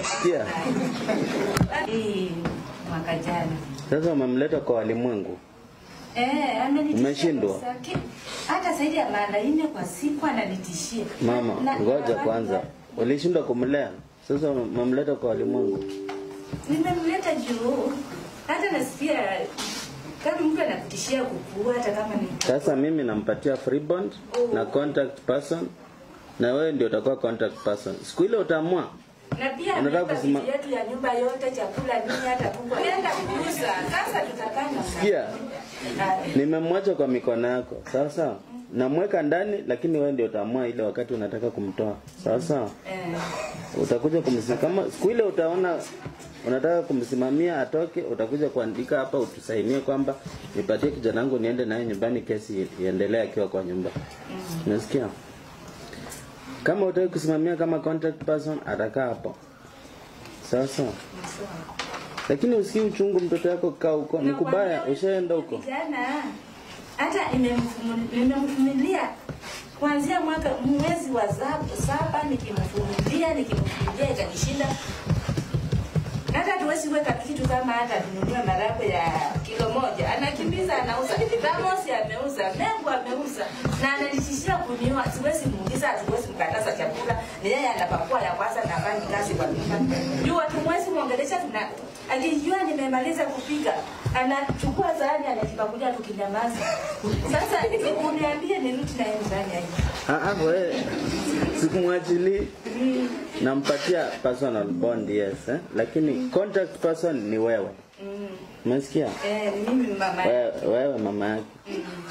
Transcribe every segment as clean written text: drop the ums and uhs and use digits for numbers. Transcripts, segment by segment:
Sikia. Mwaka jana. Sasa umemleta kwa walimwengu. Umeshindwa. Hata zaidi ya mara 4 kwa siku ananitishia. Mama, ngoja kwanza. Ulishindwa kumlea. Sasa umemleta kwa walimwengu. Nimemleta juu. Hata nasikia kama mtu anakutishia kukua hata kama ni. Sasa mimi nampatia free bond na contact person. Na wewe ndio utakuwa contact person. Siku ile utaamua. Na pia unataka kusema yetu ya nyumba yote chakula nini hata kuku. Nenda kuuza. Sasa tutakana. Sikia. Nimemwacha kwa mikono yako. Sasa namweka ndani lakini wewe ndio utaamua ile wakati unataka kumtoa. Sasa utakuja kumsimamia kama siku ile utaona unataka kumsimamia atoke, utakuja kuandika hapa utusainie kwamba nipatie kijana wangu niende naye nyumbani kesi iendelee akiwa kwa nyumba. Unasikia? Kama utaki kusimamia kama contact person atakaa hapo. Sasa. Lakini usikii uchungu mtoto wako kaa huko. Ni kubaya ushaenda huko. Kijana hata nimemvumilia kuanzia mwezi wa 7 nikimvumilia ikanishinda. Hata tuwezi weka kitu kama hata tununue marako ya kilo 1. Anakimbiza anauza. Damosi ameuza, mengu ameuza. Na ananitishia kuniua. Siwezi muuliza, siwezi mkataza chakula. Ni yeye anapakua ya kwanza na bani kazi kwa nyumba. Jua tumwezi muongelesha tuna. Akijua nimemaliza kupika, anachukua sahani anajipakulia tukinyamaza. Sasa uniambie nirudi na yeye ndani. Wewe sikumwachili. Nampatia personal bond yes lakini contact person ni wewe. Umesikia? Mimi mama. Wewe mama yake.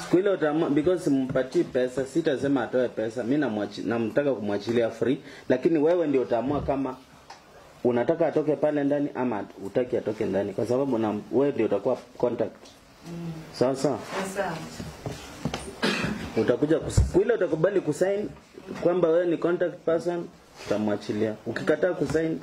Siku ile utaamua because simpatii pesa, sitasema atoe pesa. Mimi namtaka kumwachilia free lakini wewe ndio utaamua kama unataka atoke pale ndani ama utaki atoke ndani kwa sababu wewe ndio utakuwa contact. Sasa. Utakuja siku ile utakubali kusign kwamba wewe ni contact person, utamwachilia. Ukikataa kusign